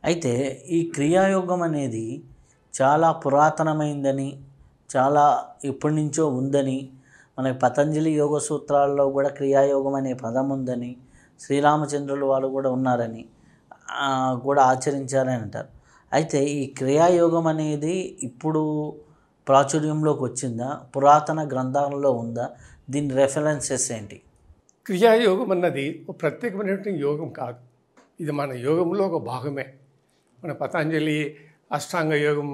అయితే ఈ క్రియాయోగం అనేది చాలా పురాతనమైందని, చాలా ఎప్పటినుంచో ఉందని, మనకి పతంజలి యోగ సూత్రాల్లో కూడా క్రియాయోగం అనే పదం ఉందని, శ్రీరామచంద్రులు వాళ్ళు కూడా ఉన్నారని కూడా ఆచరించారని అంటారు. అయితే ఈ క్రియాయోగం అనేది ఇప్పుడు ప్రాచుర్యంలోకి వచ్చిందా? పురాతన గ్రంథాలలో ఉందా? దీని రెఫరెన్సెస్ ఏంటి? క్రియాయోగం అన్నది ఒక ప్రత్యేకమైనటువంటి యోగం కాదు. ఇది మన యోగంలో ఒక భాగమే. మన పతంజలి అష్టాంగ యోగం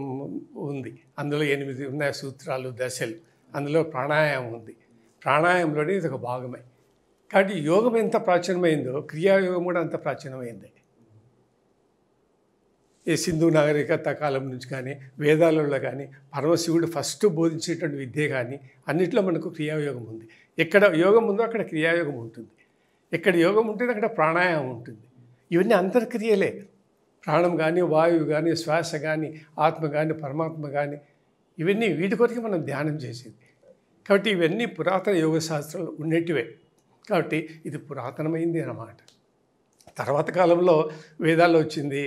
ఉంది. అందులో 8 ఉన్నాయి సూత్రాలు, దశలు. అందులో ప్రాణాయామం ఉంది. ప్రాణాయామంలోనే ఇది ఒక భాగమే. కాబట్టి యోగం ఎంత ప్రాచీనమైందో క్రియాయోగం కూడా అంత ప్రాచీనమైంది. ఈ సింధు నాగరికత కాలం నుంచి కానీ, వేదాలలో కానీ, పరమశివుడు ఫస్ట్ బోధించేటువంటి విద్య కానీ అన్నిట్లో మనకు క్రియాయోగం ఉంది. ఎక్కడ యోగం ఉందో అక్కడ క్రియాయోగం ఉంటుంది. ఎక్కడ యోగం ఉంటుంది అక్కడ ప్రాణాయామం ఉంటుంది. ఇవన్నీ అంతర్క్రియలే. ప్రాణం కానీ, వాయువు కానీ, శ్వాస కానీ, ఆత్మ కానీ, పరమాత్మ కానీ, ఇవన్నీ వీటి కొరకు మనం ధ్యానం చేసేది. కాబట్టి ఇవన్నీ పురాతన యోగ శాస్త్రాలు ఉండేటివే. కాబట్టి ఇది పురాతనమైంది అన్నమాట. తర్వాత కాలంలో వేదాల్లో వచ్చింది,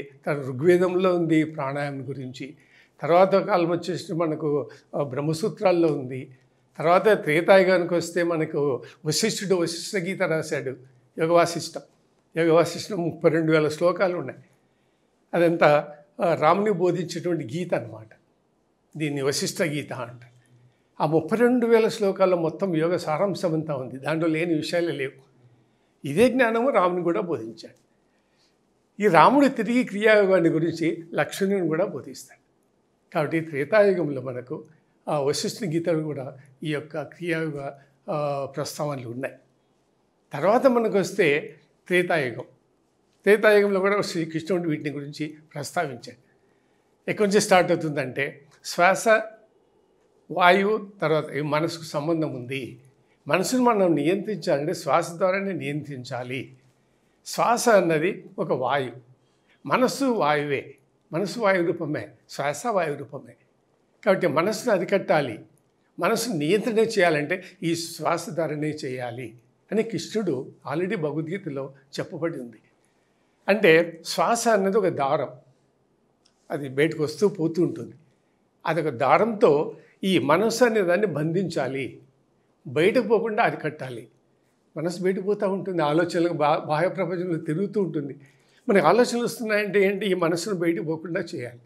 ఋగ్వేదంలో ఉంది ప్రాణాయామం గురించి. తర్వాత కాలం వచ్చేసి మనకు బ్రహ్మసూత్రాల్లో ఉంది. తర్వాత త్రేతాయుగానికి వస్తే మనకు వశిష్ఠుడు వశిష్ఠ గీత రాశాడు. యోగవాసిష్టం 32,000 శ్లోకాలు ఉన్నాయి. అదంతా రాముని బోధించేటువంటి గీత అన్నమాట. దీన్ని వశిష్ఠ గీత అంటారు. ఆ 32,000 శ్లోకాల్లో మొత్తం యోగ సారాంశం అంతా ఉంది. దాంట్లో లేని విషయాలే లేవు. ఇదే జ్ఞానము రాముని కూడా బోధించాడు. ఈ రాముడు తిరిగి క్రియాయోగాన్ని గురించి లక్ష్మణుని కూడా బోధిస్తాడు. కాబట్టి త్రేతాయుగంలో మనకు ఆ వశిష్ఠ గీతలు కూడా ఈ యొక్క క్రియాయోగ ప్రస్తావనలు ఉన్నాయి. తర్వాత మనకు వస్తే త్రేతాయుగంలో కూడా శ్రీకృష్ణుడు వీటిని గురించి ప్రస్తావించాడు. ఎక్కడి నుంచి స్టార్ట్ అవుతుందంటే శ్వాస, వాయువు, తర్వాత ఈ మనసుకు సంబంధం ఉంది. మనసును మనం నియంత్రించాలంటే శ్వాస ద్వారానే నియంత్రించాలి. శ్వాస అన్నది ఒక వాయువు, మనస్సు వాయువే, మనసు వాయు రూపమే, శ్వాస వాయు రూపమే. కాబట్టి మనసును అరికట్టాలి, మనసును నియంత్రణ చేయాలంటే ఈ శ్వాస ద్వారానే చేయాలి అని కృష్ణుడు ఆల్రెడీ భగవద్గీతలో చెప్పబడి ఉంది. అంటే శ్వాస అన్నది ఒక దారం, అది బయటకు వస్తూ పోతూ ఉంటుంది. అదొక దారంతో ఈ మనసు అనే దాన్ని బంధించాలి, బయటకు పోకుండా అరికట్టాలి. మనసు బయటకు పోతూ ఉంటుంది, ఆలోచనలకు బాహ్య ప్రపంచంలో తిరుగుతూ ఉంటుంది. మనకు ఆలోచనలు వస్తున్నాయంటే ఏంటి? ఈ మనసును బయటకు పోకుండా చేయాలి.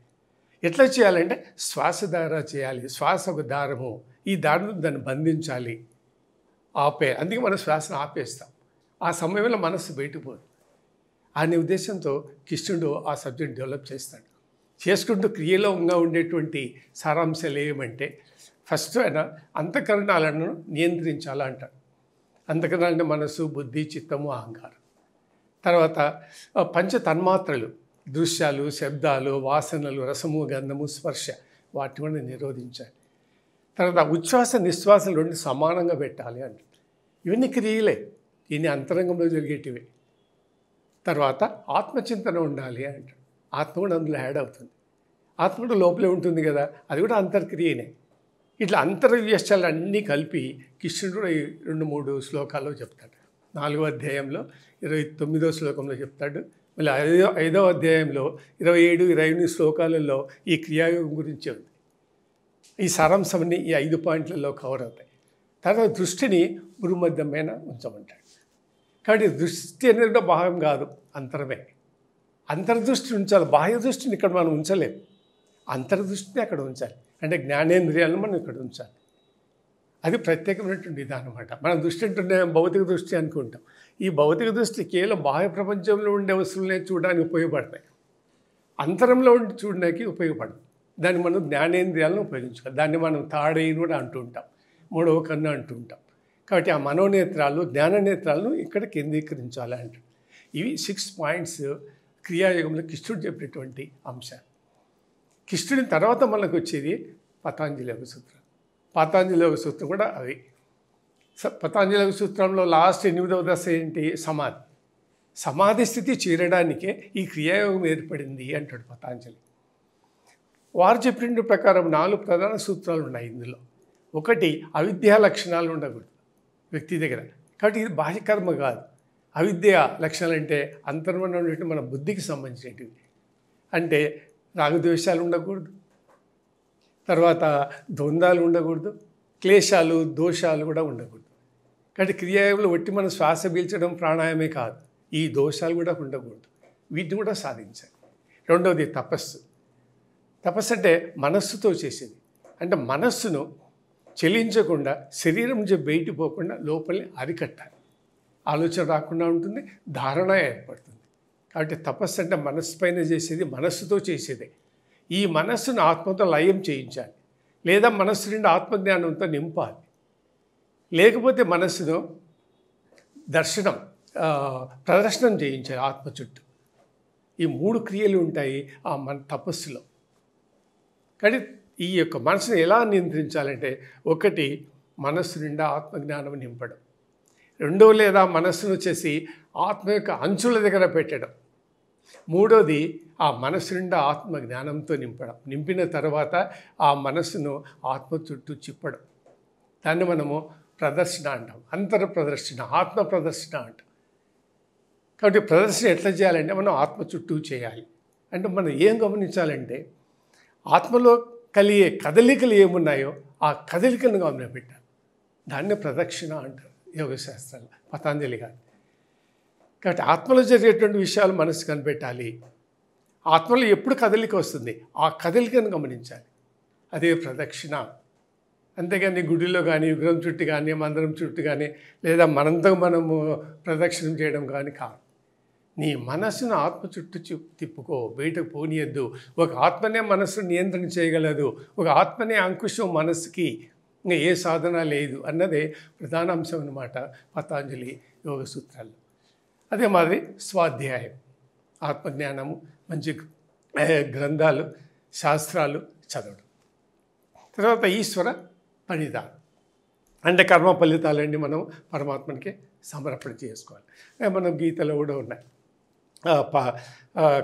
ఎట్లా చేయాలంటే శ్వాస ద్వారా చేయాలి. శ్వాస ఒక దారము, ఈ దారం దాన్ని బంధించాలి, అందుకే మనం శ్వాసను ఆపేస్తాం. ఆ సమయంలో మనసు బయటకు పోదు అనే ఉద్దేశంతో కృష్ణుడు ఆ సబ్జెక్ట్ డెవలప్ చేస్తాడు. చేసుకుంటూ క్రియలో ఉండేటువంటి సారాంశాలు ఏమంటే ఫస్ట్ ఆయన అంతఃకరణాలను నియంత్రించాలంటాడు. అంతఃకరణాలంటే మనసు, బుద్ధి, చిత్తము, అహంకారం. తర్వాత పంచ తన్మాత్రలు, దృశ్యాలు, శబ్దాలు, వాసనలు, రసము, గంధము, స్పర్శ, వాటిని కూడా నిరోధించాలి. తర్వాత ఉచ్ఛ్వాస నిశ్వాసలు రెండు సమానంగా పెట్టాలి అంటారు. ఇవన్నీ క్రియలే, ఇన్ని అంతరంగంలో జరిగేటివే. తర్వాత ఆత్మచింతన ఉండాలి అంటాడు. ఆత్మ కూడా అందులో యాడ్ అవుతుంది. ఆత్మ కూడా లోపలే ఉంటుంది కదా, అది కూడా అంతర్క్రియనే. ఇట్లా అంతర్వ్యష్టాలు అన్నీ కలిపి కృష్ణుడు కూడా 2-3 శ్లోకాల్లో చెప్తాడు. 4వ అధ్యాయంలో 29వ శ్లోకంలో చెప్తాడు. మళ్ళీ 5వ అధ్యాయంలో 27, 28 శ్లోకాలలో ఈ క్రియాయోగం గురించి ఉంది. ఈ సారాంశాన్ని ఈ 5 పాయింట్లలో కవర్ అవుతాయి. తర్వాత దృష్టిని భూమధ్యమైన ఉంచమంటాడు. కాబట్టి దృష్టి అనేది కూడా భాగం కాదు, అంతరమే. అంతర్దృష్టిని ఉంచాలి, బాహ్య దృష్టిని ఇక్కడ మనం ఉంచలేము. అంతర్దృష్టిని అక్కడ ఉంచాలి. అంటే జ్ఞానేంద్రియాలను మనం ఇక్కడ ఉంచాలి. అది ప్రత్యేకమైనటువంటి విధానం అన్నమాట. మనం దృష్టి అంటుంటే భౌతిక దృష్టి అనుకుంటాం. ఈ భౌతిక దృష్టి కేవలం బాహ్య ప్రపంచంలో ఉండే వస్తువులనే చూడడానికి ఉపయోగపడతాయి, అంతరంలో ఉండి చూడడానికి ఉపయోగపడదు. దాన్ని మనం జ్ఞానేంద్రియాలను ఉపయోగించుకోవాలి. దాన్ని మనం తాడేని కూడా అంటూ ఉంటాం, 3వ కన్ను అంటూ ఉంటాం. కాబట్టి ఆ మనోనేత్రాలు, జ్ఞాననేత్రాలను ఇక్కడ కేంద్రీకరించాలి అంటారు. ఇవి 6 పాయింట్స్ క్రియాయోగంలో కృష్ణుడు చెప్పినటువంటి అంశాలు. కృష్ణుడి తర్వాత మనకు వచ్చేది పతాంజలి యోగ సూత్రం. పతాంజలి యోగ సూత్రం కూడా అవి. పతాంజలి యోగ సూత్రంలో లాస్ట్ 8వ దశ ఏంటి? సమాధి. సమాధి స్థితి చేరడానికే ఈ క్రియాయోగం ఏర్పడింది అంటాడు పతాంజలి. వారు చెప్పిన ప్రకారం 4 ప్రధాన సూత్రాలు ఉన్నాయి ఇందులో. ఒకటి, అవిద్యా లక్షణాలు ఉండకూడదు వ్యక్తి దగ్గర. కాబట్టి ఇది బాహ్యకర్మ కాదు. అవిద్య లక్షణాలు అంటే అంతర్మన ఉండేటువంటి మన బుద్ధికి సంబంధించినవి. అంటే రాగద్వేషాలు ఉండకూడదు, తర్వాత ద్వంద్వాలు ఉండకూడదు, క్లేశాలు దోషాలు కూడా ఉండకూడదు. కాబట్టి క్రియాయోగంలో ఒట్టి మనం శ్వాస పీల్చడం ప్రాణాయామే కాదు, ఈ దోషాలు కూడా ఉండకూడదు. వీటిని కూడా సాధించాలి. రెండవది తపస్సు. తపస్సు అంటే మనస్సుతో చేసేది. అంటే మనస్సును చెలించకుండా, శరీరం నుంచి బయటికి పోకుండా లోపలిని అరికట్టాలి. ఆలోచన రాకుండా ఉంటుంది, ధారణ ఏర్పడుతుంది. కాబట్టి తపస్సు అంటే మనస్సు పైన చేసేది, మనస్సుతో చేసేదే. ఈ మనస్సును ఆత్మతో లయం చేయించాలి, లేదా మనస్సు నుండి ఆత్మజ్ఞానంతో నింపాలి. లేకపోతే మనస్సును ప్రదర్శనం చేయించాలి ఆత్మ చుట్టూ. ఈ 3 క్రియలు ఉంటాయి ఆ మన తపస్సులో. కానీ ఈ యొక్క మనసును ఎలా నియంత్రించాలంటే, ఒకటి మనస్సు నిండా ఆత్మజ్ఞానం నింపడం, రెండో లేదా మనస్సును వచ్చేసి ఆత్మ యొక్క అంచుల దగ్గర పెట్టడం, మూడోది ఆ మనస్సు నిండా ఆత్మ జ్ఞానంతో నింపడం. నింపిన తర్వాత ఆ మనస్సును ఆత్మ చుట్టూ చిప్పడం. దాన్ని మనము ప్రదర్శన అంటాం, అంతర ప్రదర్శన, ఆత్మ ప్రదర్శన అంటాం. కాబట్టి ప్రదర్శన ఎట్లా చేయాలంటే మనం ఆత్మ చుట్టూ చేయాలి. అంటే మనం ఏం గమనించాలంటే, ఆత్మలో కలిగే కదలికలు ఏమున్నాయో ఆ కదలికలను గమనపెట్టాలి. దాన్ని ప్రదక్షిణ అంటారు యోగశాస్త్రాలు, పతాంజలి గారు. కాబట్టి ఆత్మలో జరిగేటువంటి విషయాలు మనసు కనిపెట్టాలి. ఆత్మలో ఎప్పుడు కదలిక వస్తుంది, ఆ కదలికను గమనించాలి. అదే ప్రదక్షిణ. అంతేగాని గుడిలో కానీ, విగ్రహం చుట్టూ కానీ, మందిరం చుట్టూ కానీ, లేదా మనంతా మనము ప్రదక్షిణం చేయడం కానీ కాదు. నీ మనస్సును ఆత్మ చుట్టూ తిప్పుకో, బయటకు పోనీయద్దు. ఒక ఆత్మనే మనస్సును నియంత్రణ చేయగలదు, ఒక ఆత్మనే అంకుశం మనస్సుకి, ఇంకా ఏ సాధన లేదు అన్నదే ప్రధాన అంశం అన్నమాట పతాంజలి యోగ సూత్రాల్లో. అదే మాదిరి స్వాధ్యాయం, ఆత్మజ్ఞానము, మంచి గ్రంథాలు, శాస్త్రాలు చదవడం. తర్వాత ఈశ్వర పరిధానం, అంటే కర్మ ఫలితాలన్నీ మనం పరమాత్మనికి సమర్పణ చేసుకోవాలి. మనం గీతలో కూడా ఉన్నాయి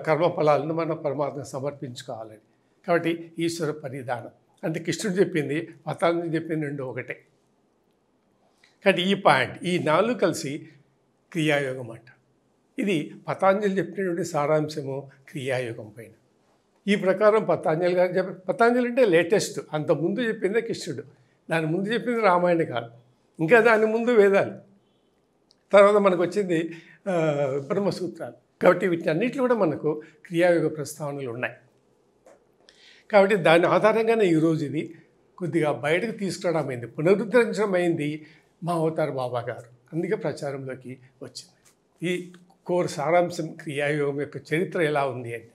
కర్మ ఫలాలను మనం పరమాత్మ సమర్పించుకోవాలని. కాబట్టి ఈశ్వర పరిధానం అంటే కృష్ణుడు చెప్పింది, పతాంజలి చెప్పింది రెండు ఒకటే. కాబట్టి ఈ పాయింట్, ఈ 4 కలిసి క్రియాయోగం అంట. ఇది పతాంజలి చెప్పినటువంటి సారాంశము క్రియాయోగం పైన. ఈ ప్రకారం పతాంజలి గారు పతాంజలి అంటే లేటెస్ట్, అంతకుముందు చెప్పిందే కృష్ణుడు, దాని ముందు చెప్పింది రామాయణ కాదు, ఇంకా దాని ముందు వేదాలు, తర్వాత మనకు వచ్చింది బ్రహ్మసూత్రాలు. కాబట్టి వీటన్నిటిలో కూడా మనకు క్రియాయోగ ప్రస్తావనలు ఉన్నాయి. కాబట్టి దాని ఆధారంగానే ఈరోజు ఇది కొద్దిగా బయటకు తీసుకురావడం అయింది, పునరుద్ధరించడం అయింది మా అవతార్ బాబా గారు. అందుకే ప్రచారంలోకి వచ్చింది. ఈ కోర్ సారాంశం క్రియాయోగం యొక్క చరిత్ర ఎలా ఉంది అని.